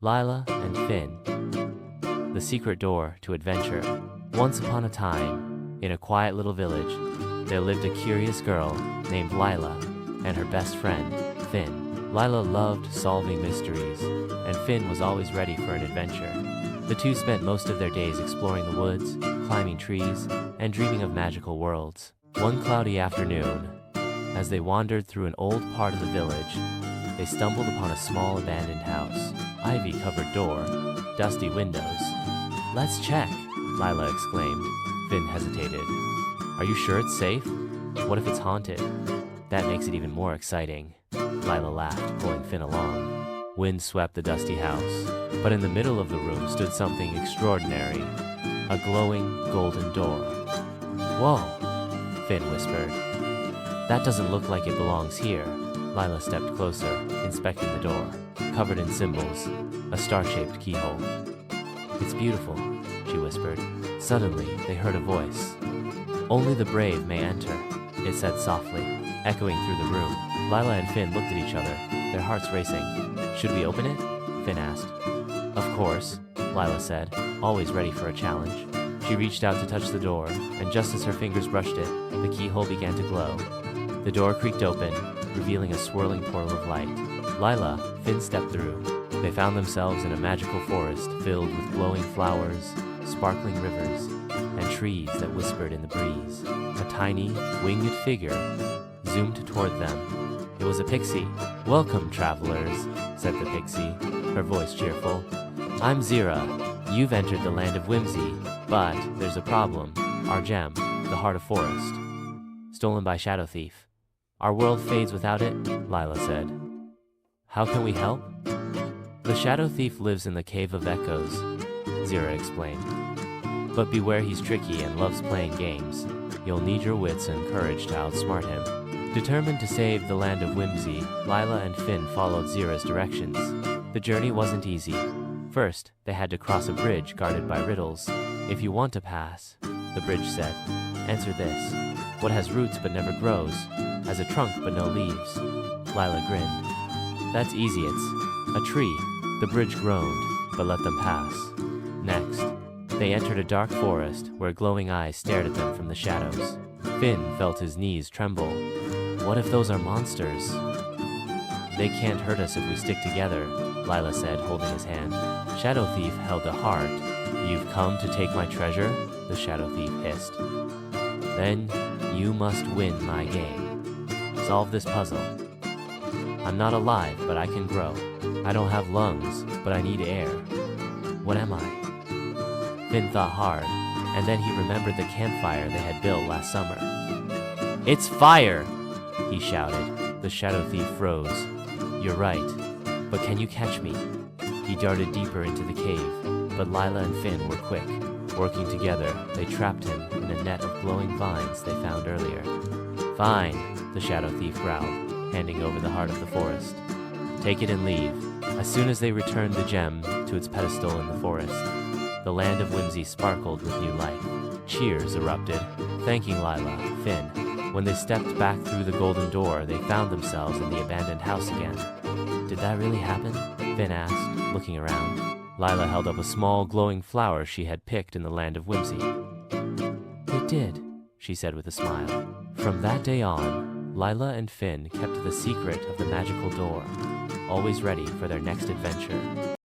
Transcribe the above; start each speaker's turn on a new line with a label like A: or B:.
A: Lila and Finn. The secret door to adventure. Once upon a time, in a quiet little village, there lived a curious girl named Lila and her best friend, Finn. Lila loved solving mysteries, and Finn was always ready for an adventure. The two spent most of their days exploring the woods, climbing trees, and dreaming of magical worlds. One cloudy afternoon, as they wandered through an old part of the village, they stumbled upon a small abandoned house. Ivy-covered door, dusty windows. "Let's check," Lila exclaimed. Finn hesitated. "Are you sure it's safe? What if it's haunted?" "That makes it even more exciting," Lila laughed, pulling Finn along. Wind swept the dusty house, but in the middle of the room stood something extraordinary. A glowing golden door. "Whoa," Finn whispered. "That doesn't look like it belongs here." Lila stepped closer, inspecting the door. Covered in symbols, a star-shaped keyhole. "It's beautiful," she whispered. Suddenly, they heard a voice. "Only the brave may enter," it said softly, echoing through the room. Lila and Finn looked at each other, their hearts racing. "Should we open it?" Finn asked. "Of course," Lila said, always ready for a challenge. She reached out to touch the door, and just as her fingers brushed it, the keyhole began to glow. The door creaked open, revealing a swirling portal of light. Lila, Finn stepped through. They found themselves in a magical forest filled with glowing flowers, sparkling rivers, and trees that whispered in the breeze. A tiny, winged figure zoomed toward them. It was a pixie. "Welcome, travelers," said the pixie, her voice cheerful. "I'm Zira. You've entered the Land of Whimsy, but there's a problem. Our gem, the Heart of Forest, stolen by Shadow Thief. Our world fades without it," Lila said. "How can we help?" "The Shadow Thief lives in the Cave of Echoes," Zira explained. "But beware, he's tricky and loves playing games. You'll need your wits and courage to outsmart him." Determined to save the Land of Whimsy, Lila and Finn followed Zira's directions. The journey wasn't easy. First, they had to cross a bridge guarded by riddles. "If you want to pass," the bridge said, "answer this. What has roots but never grows, has a trunk but no leaves?" Lila grinned. "That's easy, it's a tree." The bridge groaned, but let them pass. Next, they entered a dark forest where glowing eyes stared at them from the shadows. Finn felt his knees tremble. What if those are monsters? "They can't hurt us if we stick together," Lila said, holding his hand. Shadow Thief held the heart. "You've come to take my treasure?" the Shadow Thief hissed. "Then you must win my game. Solve this puzzle. I'm not alive, but I can grow. I don't have lungs, but I need air. What am I?" Finn thought hard, and then he remembered the campfire they had built last summer. "It's fire!" he shouted. The Shadow Thief froze. "You're right, but can you catch me?" He darted deeper into the cave, but Lila and Finn were quick. Working together, they trapped him in a net of glowing vines they found earlier. "Fine," the Shadow Thief growled, handing over the heart of the forest. "Take it and leave." As soon as they returned the gem to its pedestal in the forest, the Land of Whimsy sparkled with new life. Cheers erupted, thanking Lila, Finn. When they stepped back through the golden door, they found themselves in the abandoned house again. "Did that really happen?" Finn asked, looking around. Lila held up a small glowing flower she had picked in the Land of Whimsy. "It did," she said with a smile. From that day on, Lila and Finn kept the secret of the magical door, always ready for their next adventure.